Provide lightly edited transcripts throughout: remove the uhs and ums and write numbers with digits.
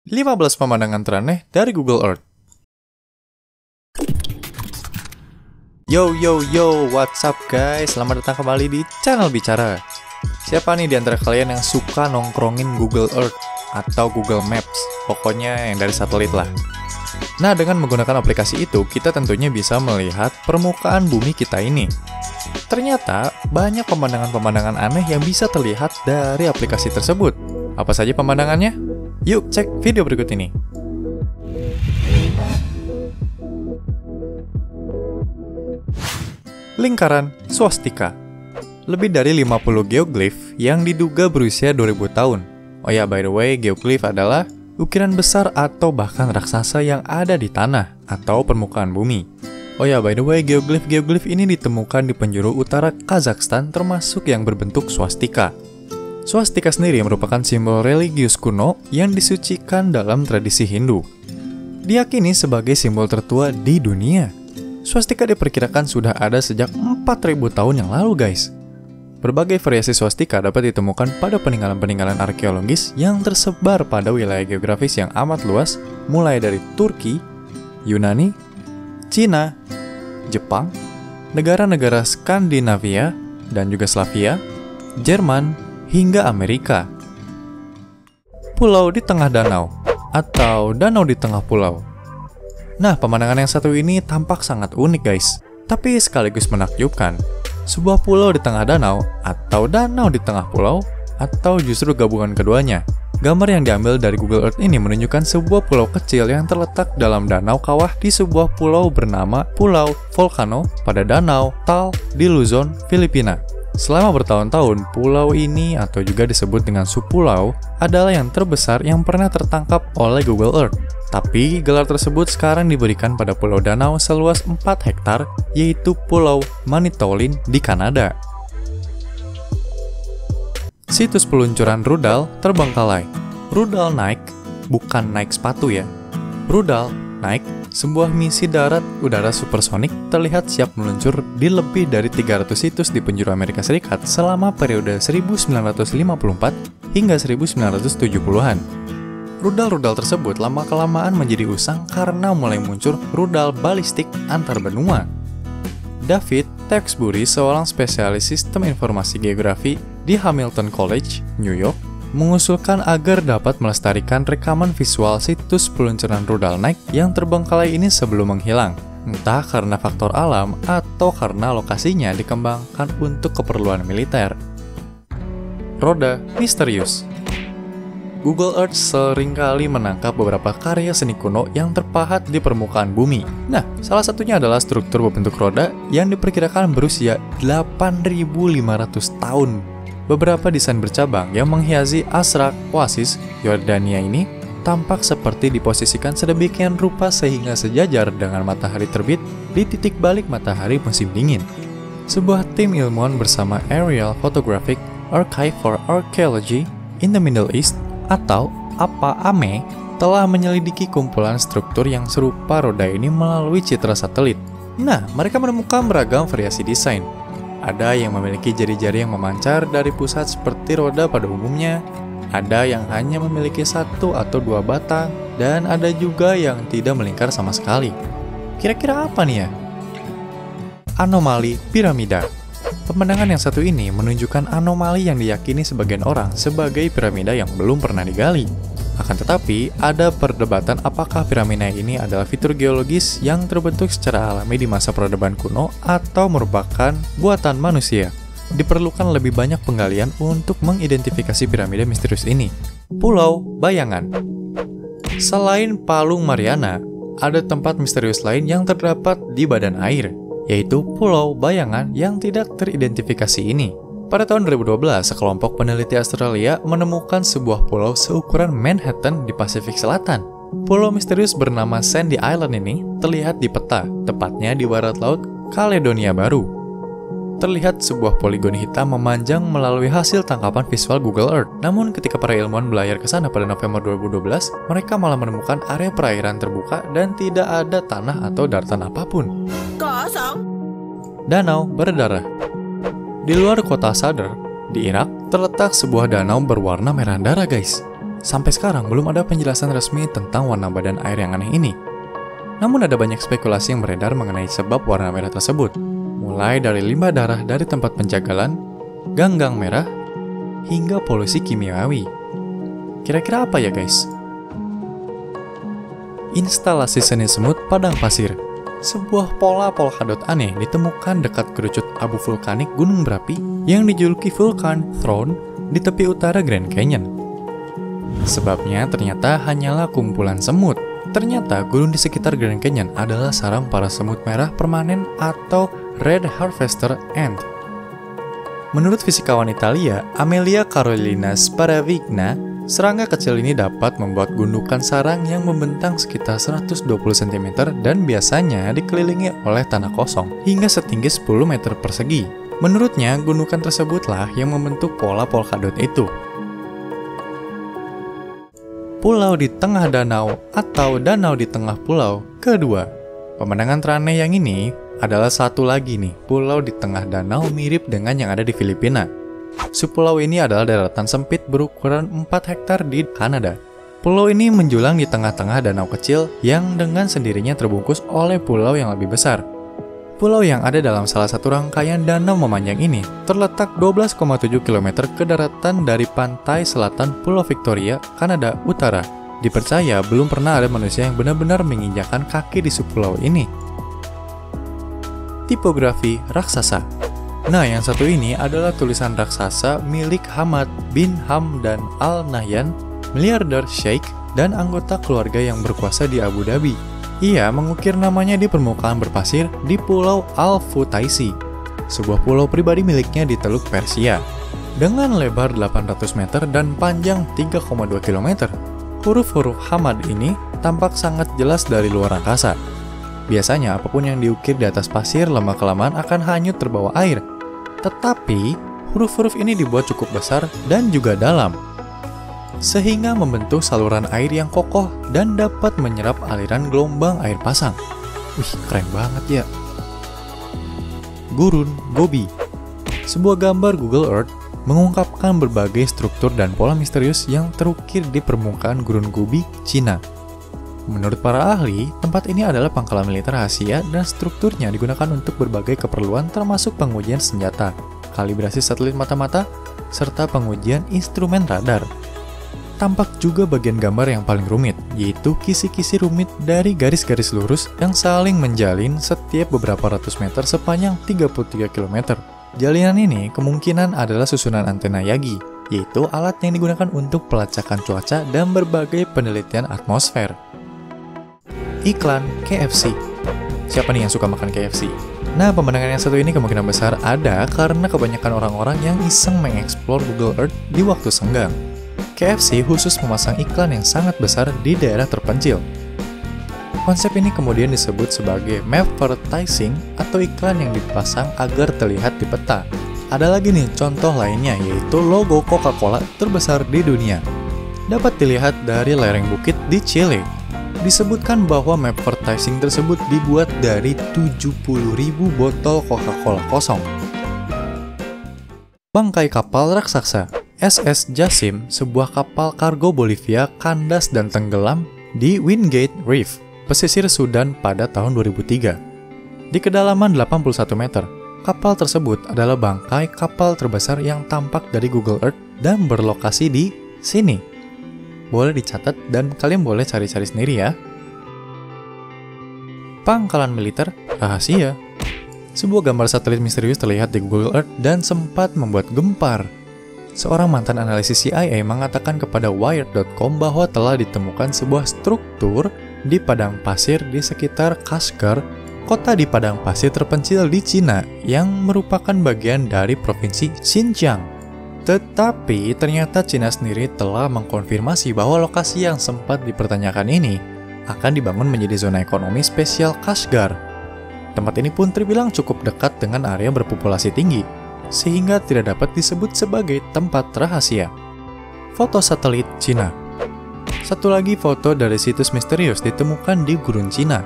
15 pemandangan teraneh dari Google Earth. Yo, what's up guys? Selamat datang kembali di channel Bicara. Siapa nih di antara kalian yang suka nongkrongin Google Earth atau Google Maps? Pokoknya yang dari satelit lah. Nah, dengan menggunakan aplikasi itu, kita tentunya bisa melihat permukaan bumi kita ini. Ternyata, banyak pemandangan-pemandangan aneh yang bisa terlihat dari aplikasi tersebut. Apa saja pemandangannya? Yuk, cek video berikut ini. Lingkaran swastika. Lebih dari 50 geoglif yang diduga berusia 2000 tahun. Oh ya, by the way, geoglif adalah ukiran besar atau bahkan raksasa yang ada di tanah atau permukaan bumi. Oh ya, by the way, geoglif ini ditemukan di penjuru utara Kazakhstan termasuk yang berbentuk swastika. Swastika sendiri merupakan simbol religius kuno yang disucikan dalam tradisi Hindu. Diyakini sebagai simbol tertua di dunia. Swastika diperkirakan sudah ada sejak 4000 tahun yang lalu, guys. Berbagai variasi swastika dapat ditemukan pada peninggalan-peninggalan arkeologis yang tersebar pada wilayah geografis yang amat luas, mulai dari Turki, Yunani, Cina, Jepang, negara-negara Skandinavia dan Yugoslavia, Jerman, hingga Amerika. Pulau di tengah danau atau danau di tengah pulau. Nah, pemandangan yang satu ini tampak sangat unik, guys, tapi sekaligus menakjubkan. Sebuah pulau di tengah danau, atau danau di tengah pulau, atau justru gabungan keduanya. Gambar yang diambil dari Google Earth ini menunjukkan sebuah pulau kecil yang terletak dalam danau kawah di sebuah pulau bernama Pulau Volcano pada Danau Tal di Luzon, Filipina. Selama bertahun-tahun, pulau ini atau juga disebut dengan subpulau adalah yang terbesar yang pernah tertangkap oleh Google Earth. Tapi, gelar tersebut sekarang diberikan pada pulau danau seluas 4 hektar, yaitu Pulau Manitoulin di Kanada. Situs peluncuran rudal terbengkalai. Rudal naik, bukan naik sepatu ya. Rudal naik, sebuah misi darat udara supersonik terlihat siap meluncur di lebih dari 300 situs di penjuru Amerika Serikat selama periode 1954 hingga 1970-an. Rudal-rudal tersebut lama-kelamaan menjadi usang karena mulai muncul rudal balistik antar benua. David Tewksbury, seorang spesialis sistem informasi geografi di Hamilton College, New York, mengusulkan agar dapat melestarikan rekaman visual situs peluncuran rudal naik yang terbengkalai ini sebelum menghilang, entah karena faktor alam atau karena lokasinya dikembangkan untuk keperluan militer. Roda misterius. Google Earth seringkali menangkap beberapa karya seni kuno yang terpahat di permukaan bumi. Nah, salah satunya adalah struktur berbentuk roda yang diperkirakan berusia 8.500 tahun. Beberapa desain bercabang yang menghiasi Azraq Oasis, Yordania ini tampak seperti diposisikan sedemikian rupa sehingga sejajar dengan matahari terbit di titik balik matahari musim dingin. Sebuah tim ilmuwan bersama Aerial Photographic Archive for Archaeology in the Middle East atau APA-AME telah menyelidiki kumpulan struktur yang serupa roda ini melalui citra satelit. Nah, mereka menemukan beragam variasi desain. Ada yang memiliki jari-jari yang memancar dari pusat seperti roda pada umumnya, ada yang hanya memiliki 1 atau 2 batang, dan ada juga yang tidak melingkar sama sekali. Kira-kira apa nih ya? Anomali piramida. Pemandangan yang satu ini menunjukkan anomali yang diyakini sebagian orang sebagai piramida yang belum pernah digali. Akan tetapi, ada perdebatan apakah piramida ini adalah fitur geologis yang terbentuk secara alami di masa peradaban kuno atau merupakan buatan manusia. Diperlukan lebih banyak penggalian untuk mengidentifikasi piramida misterius ini. Pulau Bayangan. Selain Palung Mariana, ada tempat misterius lain yang terdapat di badan air, yaitu Pulau Bayangan yang tidak teridentifikasi ini. Pada tahun 2012, sekelompok peneliti Australia menemukan sebuah pulau seukuran Manhattan di Pasifik Selatan. Pulau misterius bernama Sandy Island ini terlihat di peta, tepatnya di barat laut Caledonia Baru. Terlihat sebuah poligon hitam memanjang melalui hasil tangkapan visual Google Earth. Namun ketika para ilmuwan belayar ke sana pada November 2012, mereka malah menemukan area perairan terbuka dan tidak ada tanah atau daratan apapun. Kosong. Danau berdarah. Di luar kota Sadr, di Irak, terletak sebuah danau berwarna merah darah, guys. Sampai sekarang belum ada penjelasan resmi tentang warna badan air yang aneh ini. Namun ada banyak spekulasi yang beredar mengenai sebab warna merah tersebut, mulai dari limbah darah dari tempat penjagalan, ganggang merah, hingga polusi kimiawi. Kira-kira apa ya guys? Instalasi seni semut padang pasir. Sebuah pola polkadot aneh ditemukan dekat kerucut abu vulkanik gunung berapi yang dijuluki Vulcan Throne di tepi utara Grand Canyon. Sebabnya ternyata hanyalah kumpulan semut. Ternyata gurun di sekitar Grand Canyon adalah sarang para semut merah permanen atau Red Harvester Ant. Menurut fisikawan Italia, Amelia Carolina Sparavigna, serangga kecil ini dapat membuat gundukan sarang yang membentang sekitar 120 cm dan biasanya dikelilingi oleh tanah kosong hingga setinggi 10 meter persegi. Menurutnya, gundukan tersebutlah yang membentuk pola polkadot itu. Pulau di tengah danau atau danau di tengah pulau. Kedua, pemandangan teraneh yang ini adalah satu lagi nih, pulau di tengah danau mirip dengan yang ada di Filipina. Pulau ini adalah daratan sempit berukuran 4 hektar di Kanada. Pulau ini menjulang di tengah-tengah danau kecil yang dengan sendirinya terbungkus oleh pulau yang lebih besar. Pulau yang ada dalam salah satu rangkaian danau memanjang ini terletak 12,7 km ke daratan dari pantai selatan Pulau Victoria, Kanada Utara. Dipercaya belum pernah ada manusia yang benar-benar menginjakkan kaki di pulau ini. Tipografi raksasa. Nah, yang satu ini adalah tulisan raksasa milik Hamad bin Hamdan Al Nahyan, miliarder sheikh dan anggota keluarga yang berkuasa di Abu Dhabi. Ia mengukir namanya di permukaan berpasir di Pulau Al-Futaisi, sebuah pulau pribadi miliknya di Teluk Persia. Dengan lebar 800 meter dan panjang 3,2 km, huruf-huruf Hamad ini tampak sangat jelas dari luar angkasa. Biasanya apapun yang diukir di atas pasir lama-kelamaan akan hanyut terbawa air. Tetapi, huruf-huruf ini dibuat cukup besar dan juga dalam, sehingga membentuk saluran air yang kokoh dan dapat menyerap aliran gelombang air pasang. Wih, keren banget ya. Gurun Gobi. Sebuah gambar Google Earth mengungkapkan berbagai struktur dan pola misterius yang terukir di permukaan Gurun Gobi, Cina. Menurut para ahli, tempat ini adalah pangkalan militer rahasia dan strukturnya digunakan untuk berbagai keperluan termasuk pengujian senjata, kalibrasi satelit mata-mata, serta pengujian instrumen radar. Tampak juga bagian gambar yang paling rumit, yaitu kisi-kisi rumit dari garis-garis lurus yang saling menjalin setiap beberapa ratus meter sepanjang 33 km. Jalinan ini kemungkinan adalah susunan antena Yagi, yaitu alat yang digunakan untuk pelacakan cuaca dan berbagai penelitian atmosfer. Iklan KFC. Siapa nih yang suka makan KFC? Nah, pemandangan yang satu ini kemungkinan besar ada karena kebanyakan orang-orang yang iseng mengeksplor Google Earth di waktu senggang. KFC khusus memasang iklan yang sangat besar di daerah terpencil. Konsep ini kemudian disebut sebagai mapvertising atau iklan yang dipasang agar terlihat di peta. Ada lagi nih contoh lainnya, yaitu logo Coca-Cola terbesar di dunia. Dapat dilihat dari lereng bukit di Chile. Disebutkan bahwa mapvertising tersebut dibuat dari 70.000 botol Coca-Cola kosong. Bangkai kapal raksasa. SS Jasim, sebuah kapal kargo Bolivia, kandas dan tenggelam di Wingate Reef, pesisir Sudan pada tahun 2003. Di kedalaman 81 meter, kapal tersebut adalah bangkai kapal terbesar yang tampak dari Google Earth dan berlokasi di sini. Boleh dicatat dan kalian boleh cari-cari sendiri ya. Pangkalan militer rahasia. Sebuah gambar satelit misterius terlihat di Google Earth dan sempat membuat gempar. Seorang mantan analisis CIA mengatakan kepada Wired.com bahwa telah ditemukan sebuah struktur di padang pasir di sekitar Kashgar, kota di padang pasir terpencil di Cina yang merupakan bagian dari provinsi Xinjiang. Tetapi ternyata Cina sendiri telah mengkonfirmasi bahwa lokasi yang sempat dipertanyakan ini akan dibangun menjadi zona ekonomi spesial Kashgar. Tempat ini pun terbilang cukup dekat dengan area berpopulasi tinggi, sehingga tidak dapat disebut sebagai tempat rahasia. Foto satelit Cina. Satu lagi foto dari situs misterius ditemukan di gurun Cina.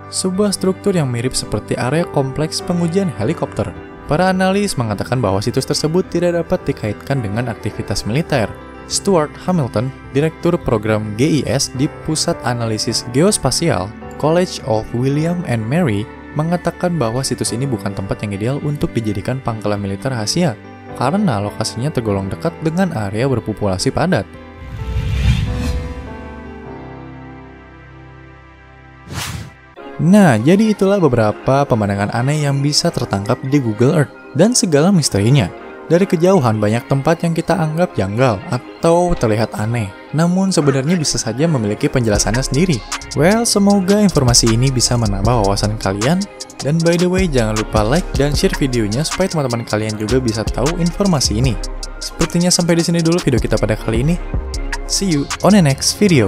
Sebuah struktur yang mirip seperti area kompleks pengujian helikopter. Para analis mengatakan bahwa situs tersebut tidak dapat dikaitkan dengan aktivitas militer. Stuart Hamilton, Direktur Program GIS di Pusat Analisis Geospasial, College of William and Mary, mengatakan bahwa situs ini bukan tempat yang ideal untuk dijadikan pangkalan militer rahasia, karena lokasinya tergolong dekat dengan area berpopulasi padat. Nah, jadi itulah beberapa pemandangan aneh yang bisa tertangkap di Google Earth dan segala misterinya. Dari kejauhan banyak tempat yang kita anggap janggal atau terlihat aneh, namun sebenarnya bisa saja memiliki penjelasannya sendiri. Well, semoga informasi ini bisa menambah wawasan kalian. Dan by the way, jangan lupa like dan share videonya supaya teman-teman kalian juga bisa tahu informasi ini. Sepertinya sampai di sini dulu video kita pada kali ini. See you on the next video.